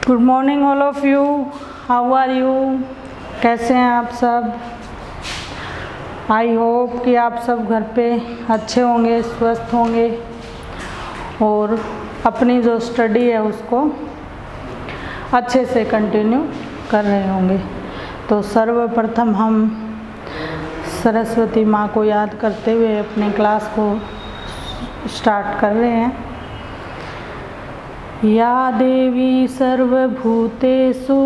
Good morning all of you, how are you? कैसे हैं आप सब? आई होप कि आप सब घर पे अच्छे होंगे, स्वस्थ होंगे और अपनी जो स्टडी है उसको अच्छे से कंटिन्यू कर रहे होंगे। तो सर्वप्रथम हम सरस्वती माँ को याद करते हुए अपनी क्लास को स्टार्ट कर रहे हैं। या देवी सर्वभूतेषु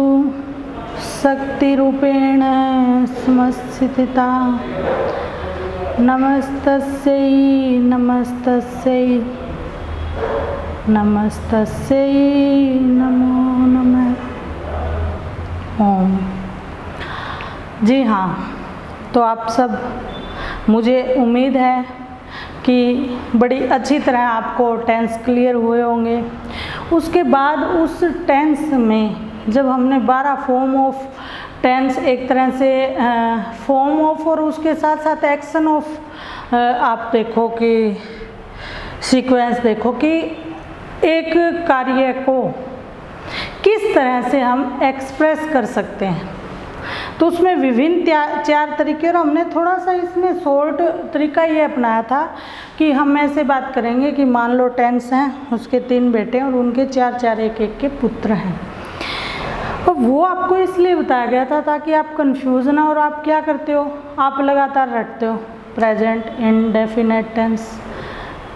शक्तिरूपेण संस्थिता नमस्तस्यै नमस्तस्यै नमस्तस्यै नमो नमः। ओम। जी हाँ, तो आप सब, मुझे उम्मीद है कि बड़ी अच्छी तरह आपको टेंस क्लियर हुए होंगे। उसके बाद उस टेंस में जब हमने 12 फॉर्म ऑफ टेंस, एक तरह से फॉर्म ऑफ और उसके साथ साथ एक्शन ऑफ, आप देखो कि सीक्वेंस देखो कि एक कार्य को किस तरह से हम एक्सप्रेस कर सकते हैं। तो उसमें विभिन्न 4 तरीके, और हमने थोड़ा सा इसमें शॉर्ट तरीका ये अपनाया था कि हम ऐसे बात करेंगे कि मान लो टेंस हैं, उसके 3 बेटे और उनके 4 1 के पुत्र हैं। और वो आपको इसलिए बताया गया था ताकि आप कंफ्यूज ना, और आप क्या करते हो, आप लगातार रटते हो present indefinite tense,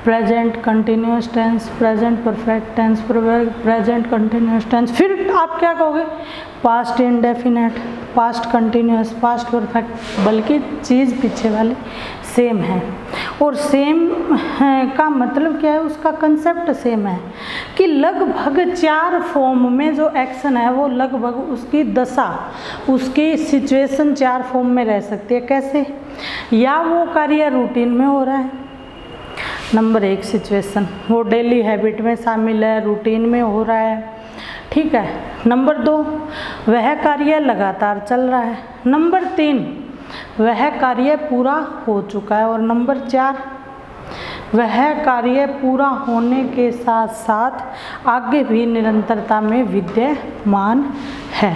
present continuous tense, present perfect tense, present continuous tense, फिर आप क्या कहोगे past indefinite, past continuous, past perfect, बल्कि चीज़ पीछे वाली सेम है। और सेम का मतलब क्या है, उसका कंसेप्ट सेम है कि लगभग 4 फॉर्म में जो एक्शन है वो लगभग उसकी दशा, उसकी सिचुएशन 4 फॉर्म में रह सकती है। कैसे? या वो कार्य रूटीन में हो रहा है, नंबर 1 सिचुएशन, वो डेली हैबिट में शामिल है, रूटीन में हो रहा है, ठीक है। नंबर 2, वह कार्य लगातार चल रहा है। नंबर 3, वह कार्य पूरा हो चुका है। और नंबर 4, वह कार्य पूरा होने के साथ साथ आगे भी निरंतरता में विद्यमान है।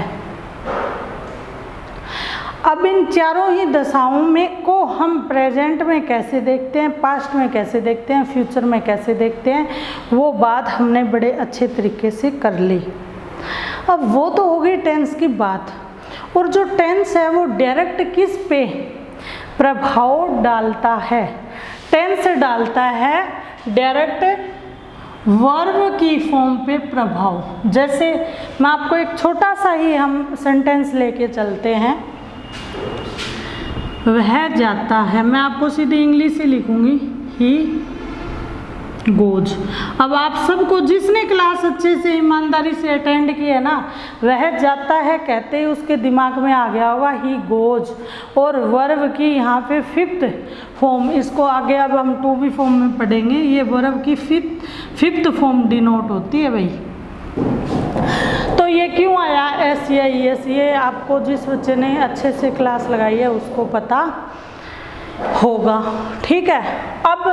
अब इन चारों ही दशाओं में को हम प्रेजेंट में कैसे देखते हैं, पास्ट में कैसे देखते हैं, फ्यूचर में कैसे देखते हैं, वो बात हमने बड़े अच्छे तरीके से कर ली। अब वो तो हो गई टेंस की बात। और जो टेंस है वो डायरेक्ट किस पे प्रभाव डालता है? टेंस डालता है डायरेक्ट वर्ब की फॉर्म पे प्रभाव। जैसे मैं आपको एक छोटा सा ही हम सेंटेंस लेके चलते हैं, वह जाता है, मैं आपको सीधी इंग्लिश ही लिखूंगी, ही गोज। अब आप सबको जिसने क्लास अच्छे से ईमानदारी से अटेंड की है ना, वह जाता है कहते ही उसके दिमाग में आ गया होगा ही गोज। और वर्ब की यहाँ पे 5th फॉर्म, इसको आगे अब हम 2B फॉर्म में पढ़ेंगे, ये वर्ब की 5th फॉर्म डिनोट होती है भाई। तो ये क्यों आया एस या एस, ये आपको जिस बच्चे ने अच्छे से क्लास लगाई है उसको पता होगा, ठीक है। अब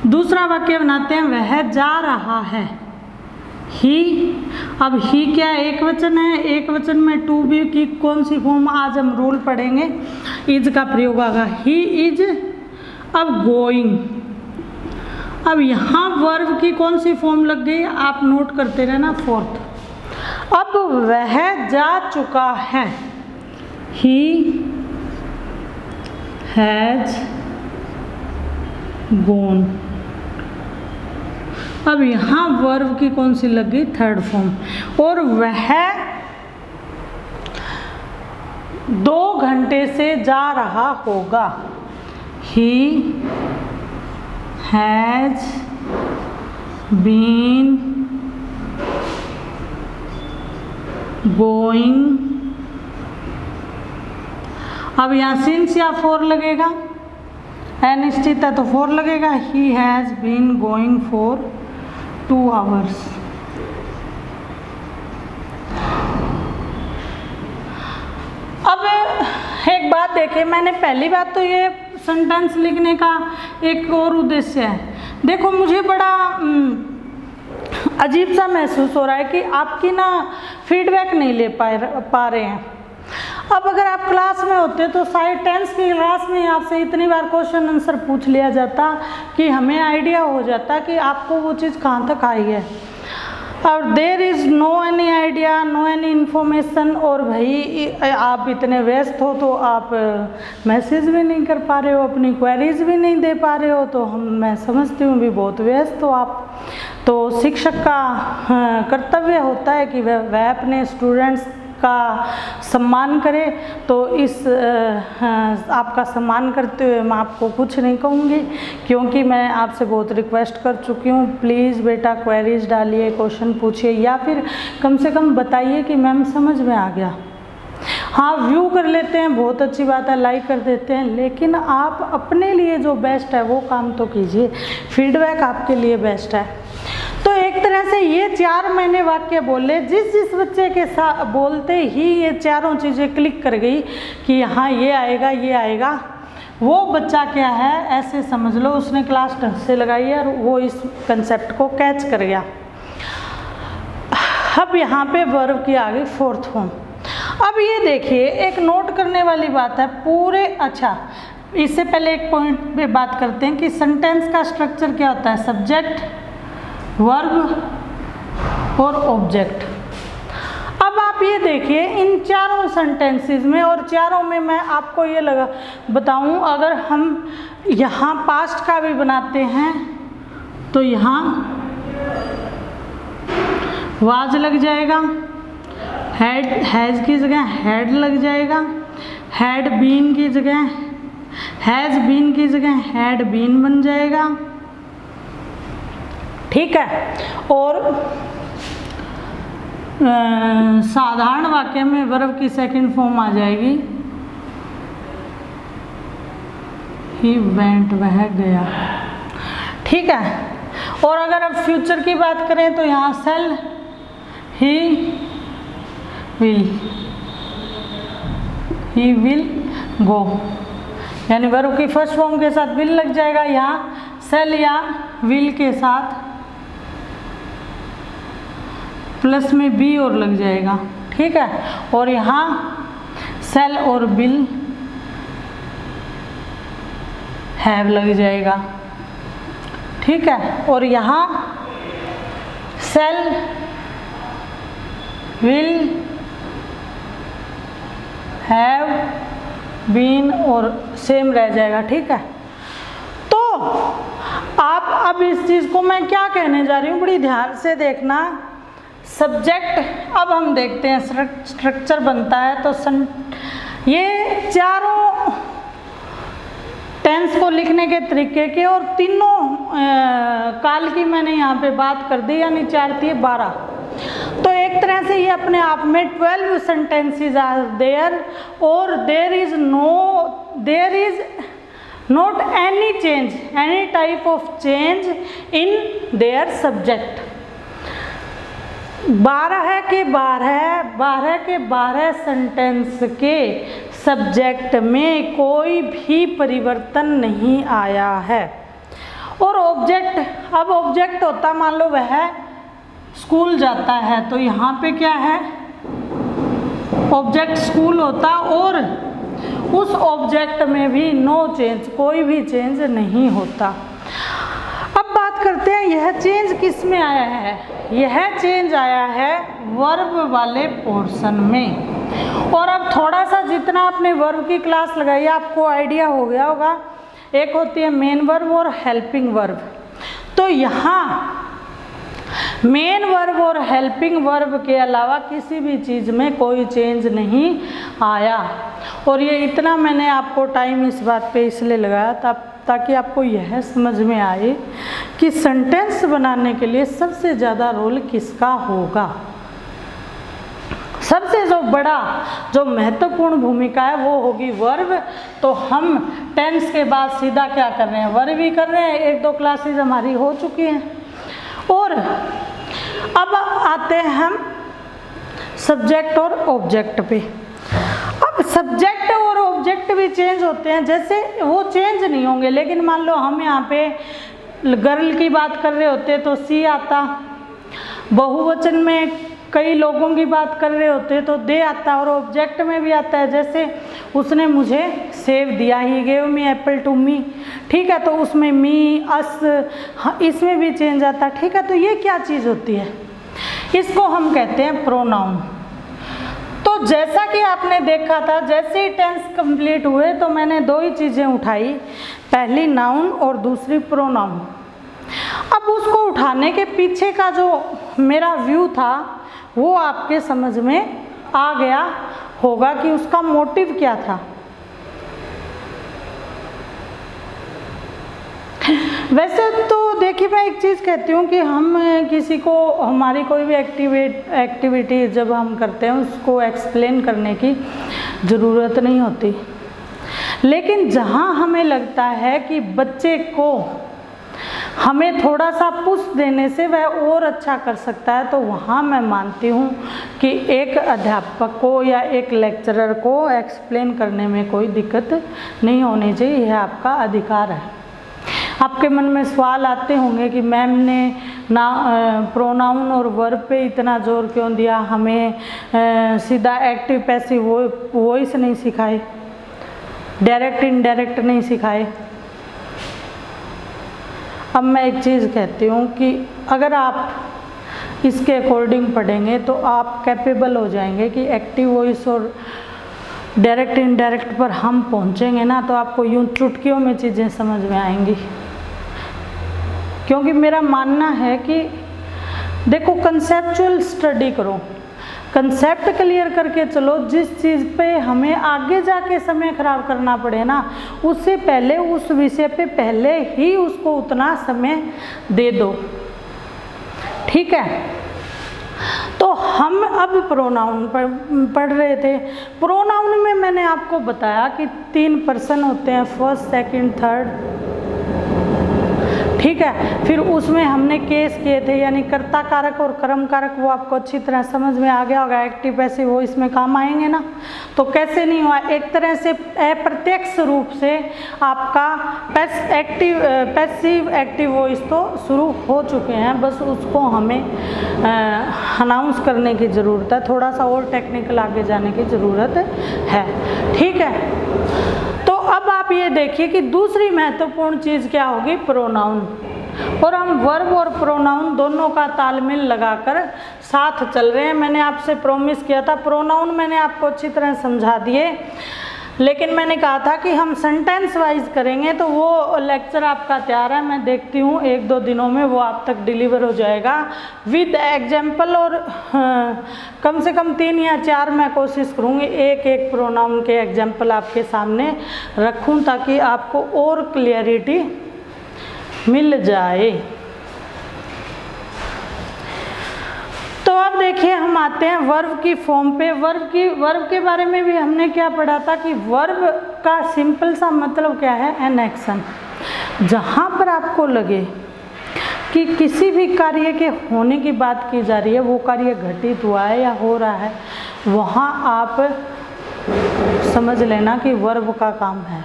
दूसरा वाक्य बनाते हैं, वह जा रहा है, ही। अब ही क्या एक वचन है, एक वचन में 2B की कौन सी फॉर्म आज हम रूल पढ़ेंगे, इज का प्रयोग आगा, ही इज। अब गोइंग, अब यहाँ वर्ब की कौन सी फॉर्म लग गई, आप नोट करते रहना, 4th। अब वह जा चुका है, ही हैज गॉन। अब यहाँ वर्ब की कौन सी लग गई, 3rd फॉर्म। और वह 2 घंटे से जा रहा होगा, ही हैज बीन गोइंग। अब यहाँ सिंस या 4 लगेगा, अनिश्चित है तो 4 लगेगा, he has been going for 2 hours। अब एक बात देखिए, मैंने पहली बात तो ये सेंटेंस लिखने का एक और उद्देश्य है। देखो मुझे बड़ा अजीब सा महसूस हो रहा है कि आपकी ना फीडबैक नहीं ले पा रहे हैं। अब अगर आप क्लास में होते तो शायद 10th की क्लास में आपसे इतनी बार क्वेश्चन आंसर पूछ लिया जाता कि हमें आइडिया हो जाता कि आपको वो चीज़ कहाँ तक आई है। और there is no any idea, no any information, और भाई आप इतने व्यस्त हो तो आप मैसेज भी नहीं कर पा रहे हो, अपनी क्वेरीज भी नहीं दे पा रहे हो, तो मैं समझती हूँ भी बहुत व्यस्त हो आप। तो शिक्षक का कर्तव्य होता है कि वह अपने स्टूडेंट्स का सम्मान करे। तो इस आपका सम्मान करते हुए मैं आपको कुछ नहीं कहूँगी, क्योंकि मैं आपसे बहुत रिक्वेस्ट कर चुकी हूँ। प्लीज़ बेटा क्वेरीज डालिए, क्वेश्चन पूछिए, या फिर कम से कम बताइए कि मैम समझ में आ गया। हाँ, व्यू कर लेते हैं, बहुत अच्छी बात है, लाइक कर देते हैं, लेकिन आप अपने लिए जो बेस्ट है वो काम तो कीजिए। फीडबैक आपके लिए बेस्ट है। तो एक तरह से ये 4 मैंने वाक्य बोले, जिस बच्चे के साथ बोलते ही ये चारों चीज़ें क्लिक कर गई कि हाँ ये आएगा ये आएगा, वो बच्चा क्या है ऐसे समझ लो उसने क्लास ढंग से लगाई है और वो इस कंसेप्ट को कैच कर गया। अब यहाँ पे वर्ब की आ गई 4th फॉर्म। अब ये देखिए, एक नोट करने वाली बात है पूरे। अच्छा, इससे पहले एक पॉइंट पे बात करते हैं कि सेंटेंस का स्ट्रक्चर क्या होता है, सब्जेक्ट, वर्ब और ऑब्जेक्ट। अब आप ये देखिए इन चारों सेंटेंसेस में, और चारों में मैं आपको ये बताऊं, अगर हम यहाँ पास्ट का भी बनाते हैं तो यहाँ वाज लग जाएगा, हैड हैज़ की जगह हैड लग जाएगा, हैड बीन की जगह हैज़ बीन की जगह हैड बीन बन जाएगा, ठीक है। और साधारण वाक्य में वर्ब की सेकंड फॉर्म आ जाएगी ही वेंट, वह गया, ठीक है। और अगर अब फ्यूचर की बात करें तो यहाँ सेल, ही विल गो, यानी वर्ब की फर्स्ट फॉर्म के साथ विल लग जाएगा, यहाँ सेल या विल के साथ प्लस में बी और लग जाएगा, ठीक है। और यहाँ सेल और विल हैव लग जाएगा, ठीक है। और यहाँ सेल, विल, हैव, बीन और सेम रह जाएगा, ठीक है। तो आप अब इस चीज़ को मैं क्या कहने जा रही हूँ, बड़ी ध्यान से देखना। सब्जेक्ट, अब हम देखते हैं स्ट्रक्चर बनता है तो ये चारों टेंस को लिखने के तरीके के, और तीनों काल की मैंने यहाँ पे बात कर दी, यानी 4 × 12। तो एक तरह से ये अपने आप में 12 सेंटेंसेस आर देयर, और there is not any change, any type of change in their subject. 12 के 12 सेंटेंस के सब्जेक्ट में कोई भी परिवर्तन नहीं आया है। और ऑब्जेक्ट, अब ऑब्जेक्ट होता, मान लो वह स्कूल जाता है, तो यहाँ पे क्या है, ऑब्जेक्ट स्कूल होता, और उस ऑब्जेक्ट में भी नो चेंज, कोई भी चेंज नहीं होता। अब बात करते हैं यह चेंज किस में आया है। यह चेंज आया है वर्ब वाले पोर्शन में। और अब थोड़ा सा जितना आपने वर्ब की क्लास लगाई आपको आइडिया हो गया होगा, एक होती है मेन वर्ब और हेल्पिंग वर्ब। तो यहाँ मेन वर्ब और हेल्पिंग वर्ब के अलावा किसी भी चीज़ में कोई चेंज नहीं आया। और ये इतना मैंने आपको टाइम इस बात पे इसलिए लगाया ताकि आपको यह समझ में आए कि सेंटेंस बनाने के लिए सबसे ज़्यादा रोल किसका होगा। सबसे जो बड़ा, जो महत्वपूर्ण भूमिका है वो होगी वर्ब। तो हम टेंस के बाद सीधा क्या कर रहे हैं, वर्ब ही कर रहे हैं। 1-2 क्लासेज हमारी हो चुकी हैं। और अब आते हैं हम सब्जेक्ट और ऑब्जेक्ट पे। अब सब्जेक्ट और ऑब्जेक्ट भी चेंज होते हैं, जैसे वो चेंज नहीं होंगे, लेकिन मान लो हम यहाँ पे गर्ल की बात कर रहे होते तो सी आता, बहुवचन में कई लोगों की बात कर रहे होते हैं तो दे आता है, और ऑब्जेक्ट में भी आता है, जैसे उसने मुझे सेब दिया, he gave me apple to me, ठीक है, तो उसमें मी, अस, इसमें भी चेंज आता है, ठीक है। तो ये क्या चीज़ होती है, इसको हम कहते हैं प्रोनाउन। तो जैसा कि आपने देखा था, जैसे ही टेंस कंप्लीट हुए तो मैंने दो ही चीज़ें उठाई, पहली नाउन और दूसरी प्रोनाउन। अब उसको उठाने के पीछे का जो मेरा व्यू था वो आपके समझ में आ गया होगा कि उसका मोटिव क्या था। वैसे तो देखिए, मैं एक चीज़ कहती हूँ कि हम किसी को, हमारी कोई भी एक्टिविटी जब हम करते हैं उसको एक्सप्लेन करने की ज़रूरत नहीं होती, लेकिन जहाँ हमें लगता है कि बच्चे को हमें थोड़ा सा पुश देने से वह और अच्छा कर सकता है, तो वहाँ मैं मानती हूँ कि एक अध्यापक को या एक लेक्चरर को एक्सप्लेन करने में कोई दिक्कत नहीं होनी चाहिए, यह आपका अधिकार है। आपके मन में सवाल आते होंगे कि मैम ने ना प्रोनाउन और वर्ब पे इतना जोर क्यों दिया, हमें सीधा एक्टिव पैसिव वॉइस नहीं सिखाए, डायरेक्ट इनडायरेक्ट नहीं सिखाए। अब मैं एक चीज़ कहती हूँ कि अगर आप इसके अकॉर्डिंग पढ़ेंगे तो आप कैपेबल हो जाएंगे कि एक्टिव वॉइस और डायरेक्ट इनडायरेक्ट पर हम पहुँचेंगे ना, तो आपको यूँ चुटकियों में चीज़ें समझ में आएंगी। क्योंकि मेरा मानना है कि देखो, कंसेप्चुअल स्टडी करो, कंसेप्ट क्लियर करके चलो, जिस चीज़ पे हमें आगे जाके समय खराब करना पड़े ना, उससे पहले उस विषय पे पहले ही उसको उतना समय दे दो, ठीक है। तो हम अब प्रोनाउन पढ़ रहे थे। प्रोनाउन में मैंने आपको बताया कि 3 पर्सन होते हैं, फर्स्ट, सेकंड, थर्ड, ठीक है। फिर उसमें हमने केस किए थे, यानी कर्ता कारक और कर्म कारक, वो आपको अच्छी तरह समझ में आ गया होगा। एक्टिव पैसिव वो इसमें काम आएंगे ना, तो कैसे नहीं हुआ, एक तरह से अप्रत्यक्ष रूप से आपका पैसिव एक्टिव वॉइस तो शुरू हो चुके हैं, बस उसको हमें अनाउंस करने की ज़रूरत है, थोड़ा सा और टेक्निकल आगे जाने की ज़रूरत है, ठीक है। तो अब आप ये देखिए कि दूसरी महत्वपूर्ण चीज़ क्या होगी, प्रोनाउन। और हम वर्ब और प्रोनाउन दोनों का तालमेल लगाकर साथ चल रहे हैं। मैंने आपसे प्रॉमिस किया था, प्रोनाउन मैंने आपको अच्छी तरह समझा दिए, लेकिन मैंने कहा था कि हम सेंटेंस वाइज करेंगे, तो वो लेक्चर आपका तैयार है। मैं देखती हूँ 1-2 दिनों में वो आप तक डिलीवर हो जाएगा विद एग्जाम्पल, और कम से कम 3 या 4 मैं कोशिश करूँगी एक प्रोनाउन के एग्जाम्पल आपके सामने रखूँ, ताकि आपको और क्लियरिटी मिल जाए। तो अब देखिए, हम आते हैं वर्ब की फॉर्म पे। वर्ब के बारे में भी हमने क्या पढ़ा था कि वर्ब का सिंपल सा मतलब क्या है, एन एक्शन। जहाँ पर आपको लगे कि किसी भी कार्य के होने की बात की जा रही है, वो कार्य घटित हुआ है या हो रहा है, वहाँ आप समझ लेना कि वर्ब का काम है,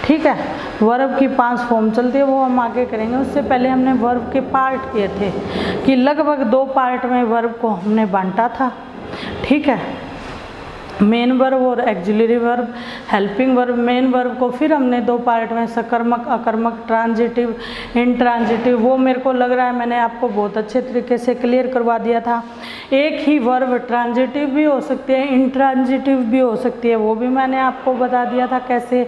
ठीक है। वर्ब की 5 फॉर्म चलती है, वो हम आगे करेंगे। उससे पहले हमने वर्ब के पार्ट किए थे कि लगभग 2 पार्ट में वर्ब को हमने बांटा था, ठीक है। मेन वर्ब और axillary verb, helping verb. Main verb को फिर हमने 2 पार्ट में सकर्मक, अकर्मक, ट्रांजिटिव, इंट्रांजिटिव, वो मेरे को लग रहा है मैंने आपको बहुत अच्छे तरीके से क्लियर करवा दिया था। एक ही वर्ब ट्रांजिटिव भी हो सकती है, इंट्रांजिटिव भी हो सकती है, वो भी मैंने आपको बता दिया था कैसे।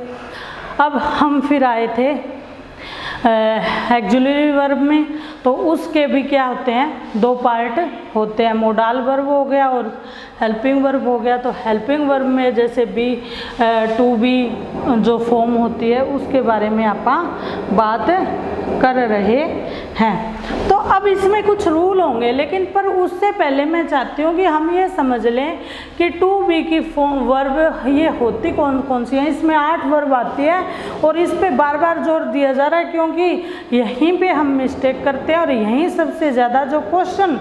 अब हम फिर आए थे एक्सिलरी वर्ब में, तो उसके भी क्या होते हैं, 2 पार्ट होते हैं, मोडाल वर्ब हो गया और हेल्पिंग वर्ब हो गया। तो हेल्पिंग वर्ब में जैसे बी, टू बी जो फॉर्म होती है, उसके बारे में आप बात कर रहे हैं। तो अब इसमें कुछ रूल होंगे, लेकिन पर उससे पहले मैं चाहती हूँ कि हम ये समझ लें कि टू बी की फॉर्म वर्ब ये होती कौन कौन सी है। इसमें 8 वर्ब आती है, और इस पे बार बार जोर दिया जा रहा है, क्योंकि यहीं पे हम मिस्टेक करते करते हैं। और यहीं सबसे ज़्यादा जो question,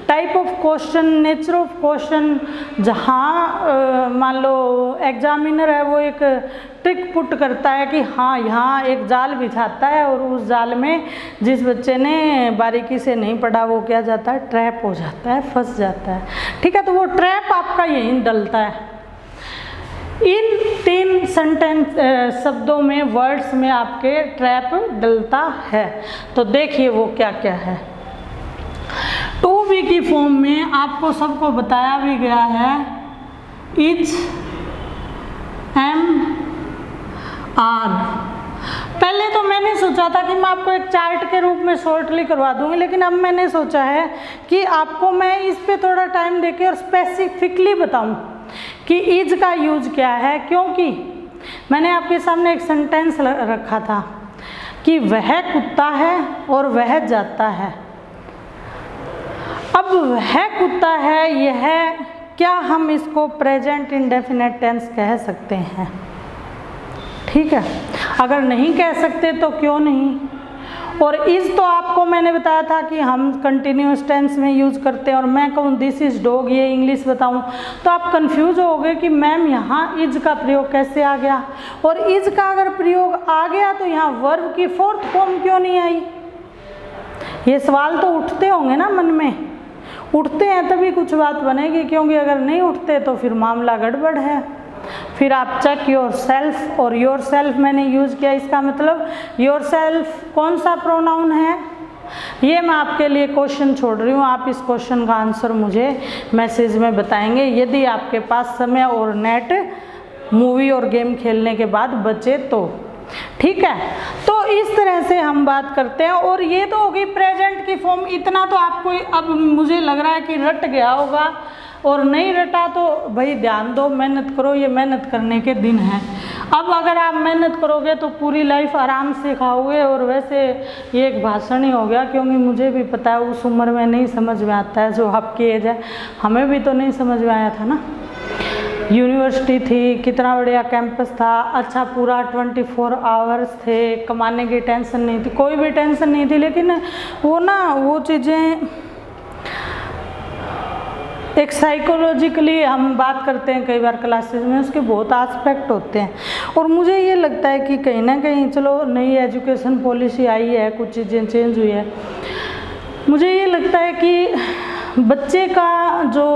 type of question, nature of question, जहाँ मान लो एग्जामिनर है वो एक ट्रिक पुट करता है कि हाँ यहाँ एक जाल बिछाता है और उस जाल में जिस बच्चे ने बारीकी से नहीं पढ़ा वो क्या जाता है, ट्रैप हो जाता है, फंस जाता है। ठीक है, तो वो ट्रैप आपका यहीं डलता है। इन 3 सेंटेंस शब्दों में, वर्ड्स में आपके ट्रैप डलता है। तो देखिए वो क्या क्या है। टू बी की फॉर्म में आपको सबको बताया भी गया है, इज, एम, आर। पहले तो मैंने सोचा था कि मैं आपको एक चार्ट के रूप में शॉर्टली करवा दूंगी, लेकिन अब मैंने सोचा है कि आपको मैं इस पे थोड़ा टाइम देके और स्पेसिफिकली बताऊं कि इज का यूज क्या है। क्योंकि मैंने आपके सामने एक सेंटेंस रखा था कि वह कुत्ता है और वह जाता है। अब वह कुत्ता है, यह क्या हम इसको प्रेजेंट इंडेफिनिट टेंस कह सकते हैं? ठीक है, अगर नहीं कह सकते तो क्यों नहीं। और इज तो आपको मैंने बताया था कि हम कंटिन्यूअस टेंस में यूज करते हैं, और मैं कहूँ दिस इज डॉग, ये इंग्लिश बताऊँ तो आप कंफ्यूज होगे कि मैम यहाँ इज का प्रयोग कैसे आ गया। और इज का अगर प्रयोग आ गया तो यहाँ वर्ब की 4th फॉर्म क्यों नहीं आई? ये सवाल तो उठते होंगे ना मन में, उठते हैं तभी कुछ बात बनेगी, क्योंकि अगर नहीं उठते तो फिर मामला गड़बड़ है। फिर आप चेक योर सेल्फ, और योर सेल्फ मैंने यूज़ किया, इसका मतलब योर सेल्फ कौन सा प्रोनाउन है, ये मैं आपके लिए क्वेश्चन छोड़ रही हूँ। आप इस क्वेश्चन का आंसर मुझे मैसेज में बताएंगे, यदि आपके पास समय और नेट मूवी और गेम खेलने के बाद बचे तो। ठीक है, तो इस तरह से हम बात करते हैं। और ये तो होगी प्रेजेंट की फॉर्म। इतना तो आपको अब मुझे लग रहा है कि रट गया होगा, और नहीं रटा तो भाई ध्यान दो, मेहनत करो, ये मेहनत करने के दिन हैं। अब अगर आप मेहनत करोगे तो पूरी लाइफ आराम से खाओगे। और वैसे ये एक भाषण ही हो गया, क्योंकि मुझे भी पता है उस उम्र में नहीं समझ में आता है जो आपकी एज है। हमें भी तो नहीं समझ में आया था ना। यूनिवर्सिटी थी, कितना बढ़िया कैंपस था, अच्छा पूरा 24 आवर्स थे, कमाने की टेंशन नहीं थी, कोई भी टेंशन नहीं थी। लेकिन वो ना, वो चीज़ें एक साइकोलॉजिकली हम बात करते हैं कई बार क्लासेस में, उसके बहुत एस्पेक्ट होते हैं। और मुझे ये लगता है कि कहीं ना कहीं, चलो नई एजुकेशन पॉलिसी आई है, कुछ चीज़ें चेंज हुई है, मुझे ये लगता है कि बच्चे का जो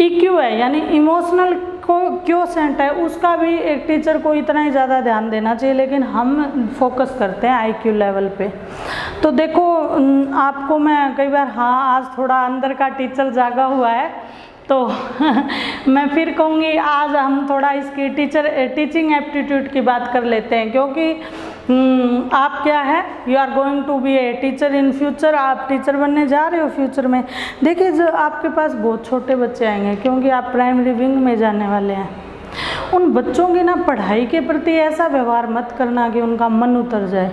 EQ है, यानी इमोशनल क्वोशेंट है, उसका भी एक टीचर को इतना ही ज़्यादा ध्यान देना चाहिए। लेकिन हम फोकस करते हैं IQ लेवल पे। तो देखो आपको मैं कई बार, हाँ आज थोड़ा अंदर का टीचर जागा हुआ है, तो मैं फिर कहूँगी आज हम थोड़ा इसकी टीचिंग एप्टीट्यूड की बात कर लेते हैं। क्योंकि आप क्या है, you are going to be a teacher in future, आप टीचर बनने जा रहे हो फ्यूचर में। देखिए जो आपके पास बहुत छोटे बच्चे आएंगे, क्योंकि आप प्राइमरी विंग में जाने वाले हैं। उन बच्चों की ना पढ़ाई के प्रति ऐसा व्यवहार मत करना कि उनका मन उतर जाए,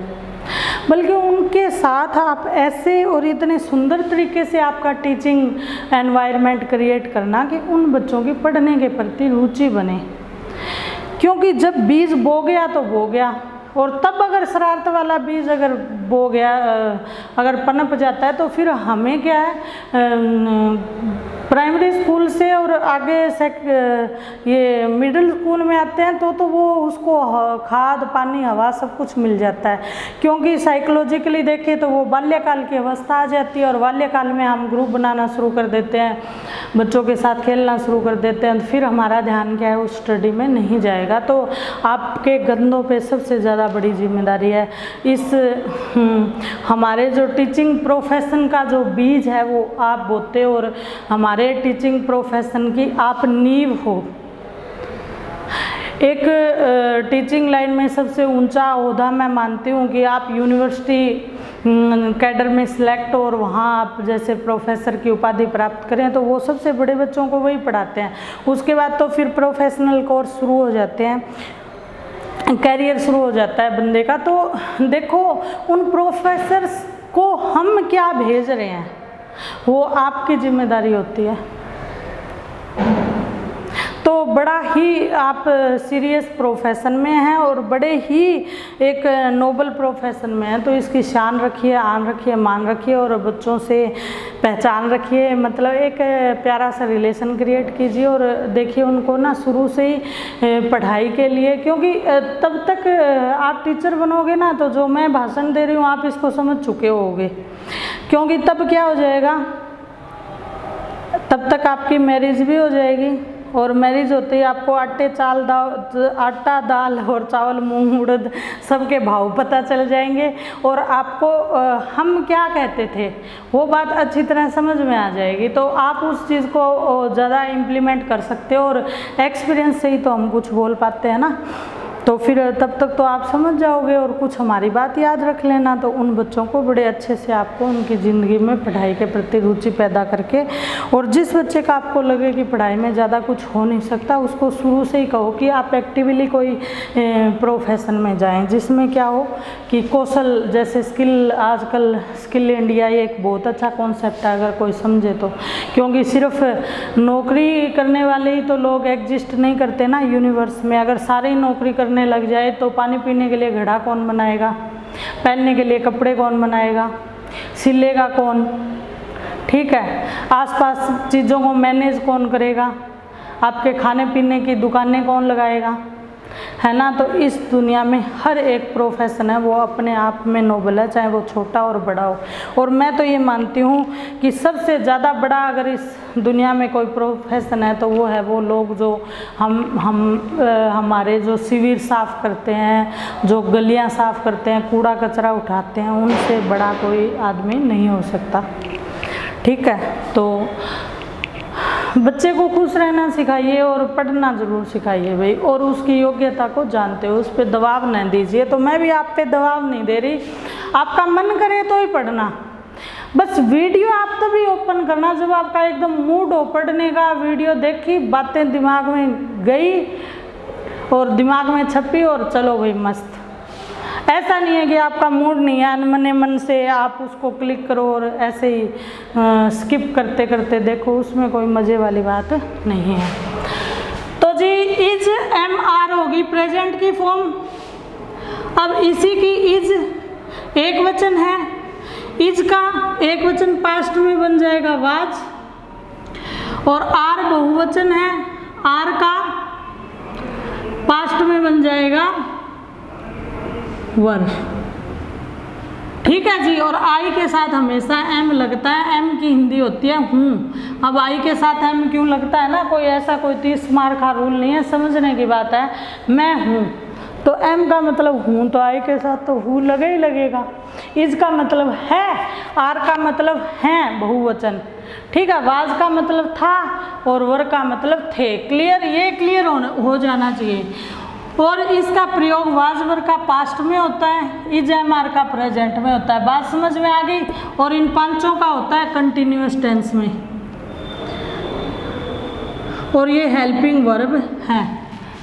बल्कि उनके साथ आप ऐसे और इतने सुंदर तरीके से आपका टीचिंग एनवायरनमेंट क्रिएट करना कि उन बच्चों की पढ़ने के प्रति रुचि बने। क्योंकि जब बीज बो गया तो बो गया, और तब अगर शरारत वाला बीज अगर बो गया, अगर पनप जाता है, तो फिर हमें क्या है, प्राइमरी स्कूल से और आगे ये मिडिल स्कूल में आते हैं तो वो उसको खाद पानी हवा सब कुछ मिल जाता है। क्योंकि साइकोलॉजिकली देखें तो वो बाल्यकाल की अवस्था आ जाती है, और बाल्यकाल में हम ग्रुप बनाना शुरू कर देते हैं, बच्चों के साथ खेलना शुरू कर देते हैं, तो फिर हमारा ध्यान क्या है, उस स्टडी में नहीं जाएगा। तो आपके कंधों पे सबसे ज़्यादा बड़ी जिम्मेदारी है। इस हमारे जो टीचिंग प्रोफेशन का जो बीज है वो आप बोते, और हमारे टीचिंग प्रोफेशन की आप नींव हो। एक टीचिंग लाइन में सबसे ऊंचा ओहदा मैं मानती हूँ कि आप यूनिवर्सिटी कैडर में सिलेक्ट और वहाँ आप जैसे प्रोफेसर की उपाधि प्राप्त करें, तो वो सबसे बड़े बच्चों को वही पढ़ाते हैं। उसके बाद तो फिर प्रोफेशनल कोर्स शुरू हो जाते हैं, कैरियर शुरू हो जाता है बंदे का। तो देखो उन प्रोफेसर्स को हम क्या भेज रहे हैं वो आपकी जिम्मेदारी होती है। तो बड़ा ही आप सीरियस प्रोफेशन में हैं और बड़े ही एक नोबल प्रोफेशन में हैं, तो इसकी शान रखिए, आन रखिए, मान रखिए और बच्चों से पहचान रखिए। मतलब एक प्यारा सा रिलेशन क्रिएट कीजिए और देखिए उनको ना शुरू से ही पढ़ाई के लिए, क्योंकि तब तक आप टीचर बनोगे ना तो जो मैं भाषण दे रही हूँ आप इसको समझ चुके होगे, क्योंकि तब क्या हो जाएगा, तब तक आपकी मैरिज भी हो जाएगी और मैरिज होते ही आपको आटा दाल और चावल मूंग उड़द सबके भाव पता चल जाएंगे और आपको हम क्या कहते थे वो बात अच्छी तरह समझ में आ जाएगी, तो आप उस चीज़ को ज़्यादा इम्प्लीमेंट कर सकते हो और एक्सपीरियंस से ही तो हम कुछ बोल पाते हैं ना। तो फिर तब तक तो आप समझ जाओगे और कुछ हमारी बात याद रख लेना, तो उन बच्चों को बड़े अच्छे से आपको उनकी ज़िंदगी में पढ़ाई के प्रति रुचि पैदा करके, और जिस बच्चे का आपको लगे कि पढ़ाई में ज़्यादा कुछ हो नहीं सकता उसको शुरू से ही कहो कि आप एक्टिवली कोई प्रोफेशन में जाएं जिसमें क्या हो कि कौशल, जैसे स्किल, आजकल स्किल इंडिया ये एक बहुत अच्छा कॉन्सेप्ट है अगर कोई समझे तो, क्योंकि सिर्फ नौकरी करने वाले ही तो लोग एग्जिस्ट नहीं करते ना यूनिवर्स में। अगर सारे ही नौकरी करने लग जाए तो पानी पीने के लिए घड़ा कौन बनाएगा, पहनने के लिए कपड़े कौन बनाएगा, सिलेगा कौन, ठीक है, आसपास चीज़ों को मैनेज कौन करेगा, आपके खाने पीने की दुकानें कौन लगाएगा, है ना। तो इस दुनिया में हर एक प्रोफेशन है वो अपने आप में नोबल है, चाहे वो छोटा और बड़ा हो। और मैं तो ये मानती हूँ कि सबसे ज़्यादा बड़ा अगर इस दुनिया में कोई प्रोफेशन है तो वो है वो लोग जो हमारे जो शिविर साफ़ करते हैं, जो गलियाँ साफ़ करते हैं, कूड़ा कचरा उठाते हैं, उनसे बड़ा कोई आदमी नहीं हो सकता, ठीक है। तो बच्चे को खुश रहना सिखाइए और पढ़ना ज़रूर सिखाइए भाई, और उसकी योग्यता को जानते हो, उस पर दबाव न दीजिए। तो मैं भी आप पे दबाव नहीं दे रही, आपका मन करे तो ही पढ़ना, बस वीडियो आप तभी ओपन करना जब आपका एकदम मूड हो पढ़ने का, वीडियो देखी, बातें दिमाग में गई और दिमाग में छपी और चलो भाई मस्त। ऐसा नहीं है कि आपका मूड नहीं है, अनमने मन से आप उसको क्लिक करो और ऐसे ही स्किप करते करते देखो, उसमें कोई मज़े वाली बात नहीं है। तो जी इज एम आर होगी प्रेजेंट की फॉर्म। अब इसी की इज एक वचन है, इज का एक वचन पास्ट में बन जाएगा वाज, और आर बहुवचन है, आर का पास्ट में बन जाएगा वर, ठीक है जी। और आई के साथ हमेशा एम लगता है, एम की हिंदी होती है हूँ। अब आई के साथ एम क्यों लगता है ना, कोई ऐसा कोई 30 मार का रूल नहीं है, समझने की बात है। मैं हूँ तो एम का मतलब हूँ, तो आई के साथ तो हूँ लगे ही लगेगा। इज का मतलब है, आर का मतलब हैं बहुवचन, ठीक है। वाज का मतलब था और वर का मतलब थे। क्लियर, ये क्लियर हो जाना चाहिए। और इसका प्रयोग वाजवर का पास्ट में होता है, इज एम आर का प्रेजेंट में होता है। बात समझ में आ गई। और इन पांचों का होता है कंटिन्यूअस टेंस में, और ये हेल्पिंग वर्ब है,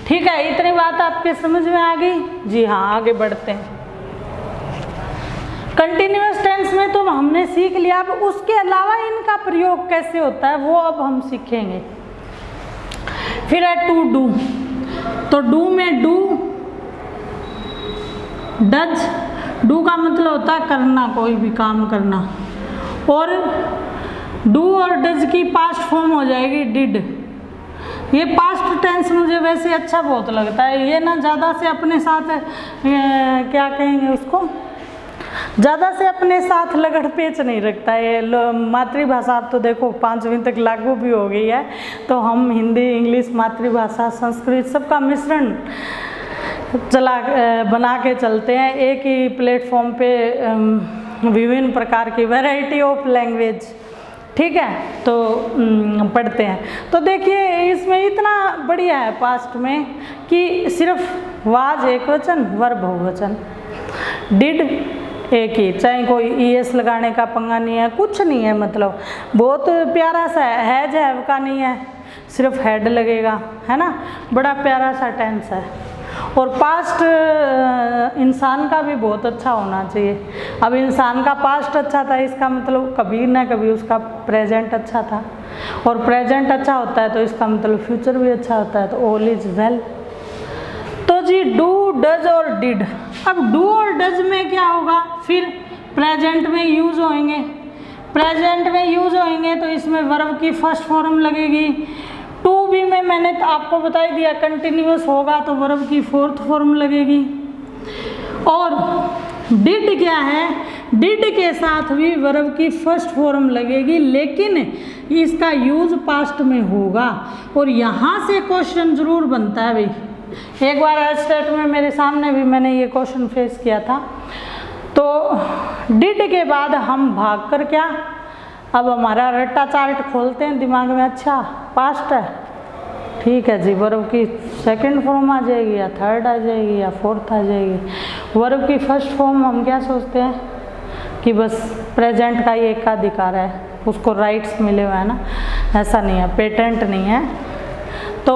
ठीक है। इतनी बात आपके समझ में आ गई जी। हाँ, आगे बढ़ते हैं। कंटिन्यूअस टेंस में तो हमने सीख लिया, अब उसके अलावा इनका प्रयोग कैसे होता है वो अब हम सीखेंगे। फिर है टू डू, तो डू में डू, डज, डू का मतलब होता है करना, कोई भी काम करना, और डू और डज की पास्ट फॉर्म हो जाएगी डिड। ये पास्ट टेंस मुझे वैसे अच्छा बहुत लगता है, ये ना ज़्यादा से अपने साथ क्या कहेंगे उसको, ज़्यादा से अपने साथ लगड़ पेच नहीं रखता है। मातृभाषा अब तो देखो 5वीं तक लागू भी हो गई है, तो हम हिंदी, इंग्लिश, मातृभाषा, संस्कृत सबका मिश्रण बना के चलते हैं। एक ही प्लेटफॉर्म पे विभिन्न प्रकार की वैरायटी ऑफ लैंग्वेज, ठीक है, तो पढ़ते हैं। तो देखिए इसमें इतना बढ़िया है पास्ट में कि सिर्फ वाज एक वचन, वर्ब बहुवचन, डिड एक ही, चाहे कोई ईएस लगाने का पंगा नहीं है, कुछ नहीं है। मतलब बहुत प्यारा सा है, हैव का नहीं है, सिर्फ हेड लगेगा, है ना, बड़ा प्यारा सा टेंस है। और पास्ट इंसान का भी बहुत अच्छा होना चाहिए। अब इंसान का पास्ट अच्छा था, इसका मतलब कभी ना कभी उसका प्रेजेंट अच्छा था, और प्रेजेंट अच्छा होता है तो इसका मतलब फ्यूचर भी अच्छा होता है, तो ऑल इज वेल। तो जी डू, डज और डिड। अब डू और डज में क्या होगा, फिर प्रेजेंट में यूज होंगे, प्रेजेंट में यूज होंगे तो इसमें वर्ब की फर्स्ट फॉर्म लगेगी। टू बी में मैंने तो आपको बता ही दिया कंटिन्यूअस होगा तो वर्ब की फोर्थ फॉर्म लगेगी। और डिड क्या है, डिड के साथ भी वर्ब की फर्स्ट फॉर्म लगेगी, लेकिन इसका यूज पास्ट में होगा। और यहाँ से क्वेश्चन जरूर बनता है भाई, एक बार स्टेट में मेरे सामने भी मैंने ये क्वेश्चन फेस किया था। तो डिड के बाद हम भाग कर क्या, अब हमारा रट्टा चार्ट खोलते हैं दिमाग में, अच्छा पास्ट है, ठीक है जी, वर्ब की सेकंड फॉर्म आ जाएगी या थर्ड आ जाएगी या फोर्थ आ जाएगी। वर्ब की फर्स्ट फॉर्म हम क्या सोचते हैं कि बस प्रेजेंट का ही एकाधिकार है, उसको राइट्स मिले हुए हैं ना, ऐसा नहीं है, पेटेंट नहीं है। तो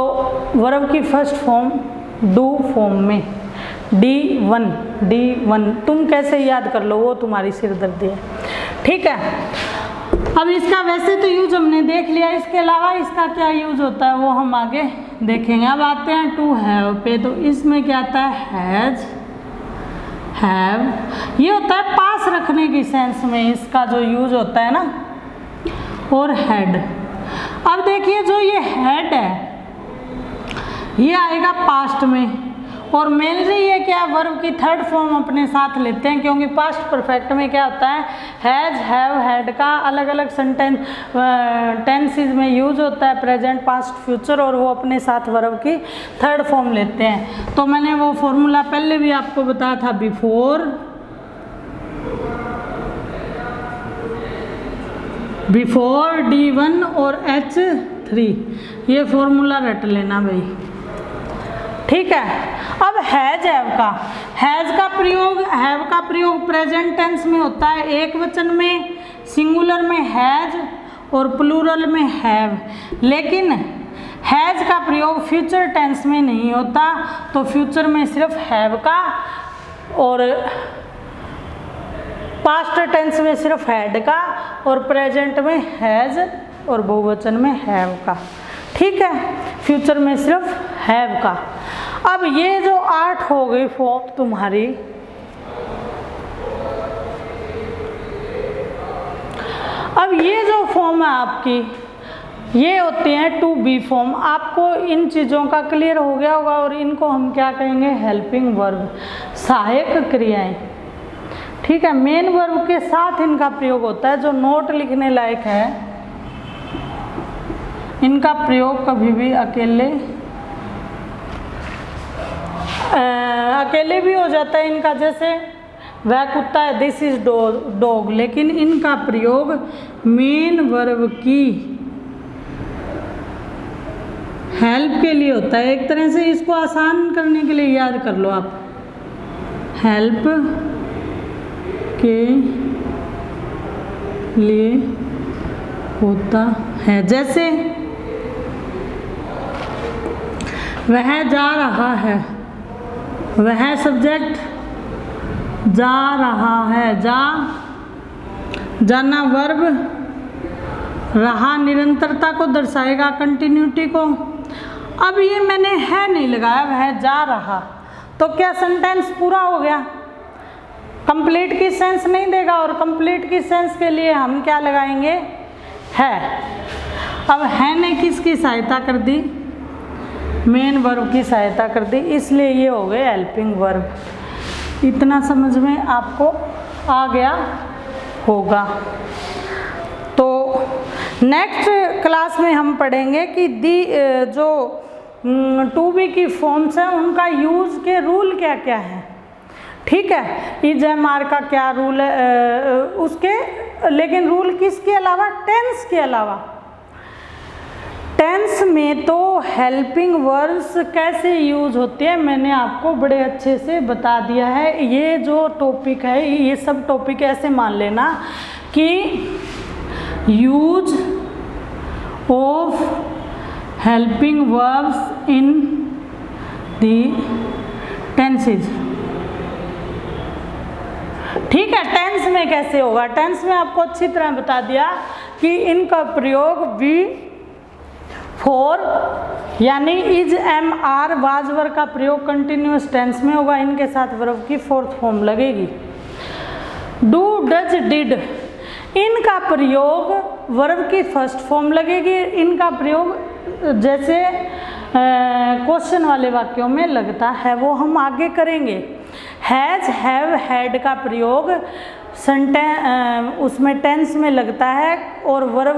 वर्ब की फर्स्ट फॉर्म डू फॉर्म में D1 तुम कैसे याद कर लो, वो तुम्हारी सिरदर्दी है, ठीक है। अब इसका वैसे तो यूज हमने देख लिया, इसके अलावा इसका क्या यूज होता है वो हम आगे देखेंगे। अब आते हैं टू हैव पे, तो इसमें क्या आता है, हैज, हैव, ये होता है पास रखने की सेंस में इसका जो यूज होता है ना। और हैड, अब देखिए जो ये हैड है ये आएगा पास्ट में, और मेनली ये क्या वर्ब की थर्ड फॉर्म अपने साथ लेते हैं, क्योंकि पास्ट परफेक्ट में क्या होता है, हैज, हैव, हैड का अलग अलग सेंटेंस टेंसेस में यूज होता है, प्रेजेंट, पास्ट, फ्यूचर, और वो अपने साथ वर्ब की थर्ड फॉर्म लेते हैं। तो मैंने वो फॉर्मूला पहले भी आपको बताया था, बिफोर D1 और H3, ये फॉर्मूला रट लेना भाई, ठीक है। अब हैज, हैव का प्रयोग प्रेजेंट टेंस में होता है, एक वचन में, सिंगुलर में हैज और प्लूरल में हैव, लेकिन हैज का प्रयोग फ्यूचर टेंस में नहीं होता, तो फ्यूचर में सिर्फ हैव का, और पास्ट टेंस में सिर्फ हैड का, और प्रेजेंट में हैज और बहुवचन में हैव का, ठीक है, फ्यूचर में सिर्फ हैव का। अब ये जो 8 हो गई फॉर्म तुम्हारी, अब ये जो फॉर्म है आपकी, ये होती हैं टू बी फॉर्म। आपको इन चीज़ों का क्लियर हो गया होगा, और इनको हम क्या कहेंगे, हेल्पिंग वर्ब, सहायक क्रियाएं, ठीक है। मेन वर्ब के साथ इनका प्रयोग होता है, जो नोट लिखने लायक है, इनका प्रयोग कभी भी अकेले भी हो जाता है इनका, जैसे वह कुत्ता है, दिस इज डॉग, लेकिन इनका प्रयोग मेन वर्ब की हेल्प के लिए होता है। एक तरह से इसको आसान करने के लिए याद कर लो आप, हेल्प के लिए होता है। जैसे वह जा रहा है, वह सब्जेक्ट, जा रहा है, जाना वर्ब, रहा निरंतरता को दर्शाएगा, कंटिन्यूटी को। अब ये मैंने है नहीं लगाया, वह जा रहा, तो क्या सेंटेंस पूरा हो गया, कंप्लीट की सेंस नहीं देगा, और कंप्लीट की सेंस के लिए हम क्या लगाएंगे, है। अब है ने किसकी सहायता कर दी, मेन वर्ब की सहायता कर दी, इसलिए ये हो गए हेल्पिंग वर्ब। इतना समझ में आपको आ गया होगा। तो नेक्स्ट क्लास में हम पढ़ेंगे कि जो टू बी की फॉर्म्स हैं उनका यूज़ के रूल क्या क्या हैं, ठीक है। इज एम आर का क्या रूल है उसके, लेकिन रूल किसके अलावा, टेंस के अलावा। टेंस में तो हेल्पिंग वर्ब्स कैसे यूज होते हैं मैंने आपको बड़े अच्छे से बता दिया है। ये जो टॉपिक है, ये सब टॉपिक ऐसे मान लेना कि use of helping verbs in the tenses. ठीक है, टेंस में कैसे होगा? टेंस में आपको अच्छी तरह बता दिया कि इनका प्रयोग बी फॉर यानी is am are was verb का प्रयोग कंटिन्यूअस टेंस में होगा, इनके साथ वर्ब की फोर्थ फॉर्म लगेगी। डू डज डिड इनका प्रयोग वर्ब की फर्स्ट फॉर्म लगेगी, इनका प्रयोग जैसे क्वेश्चन वाले वाक्यों में लगता है वो हम आगे करेंगे। हैज़ हैव हैड का प्रयोग उसमें टेंस में लगता है और वर्ब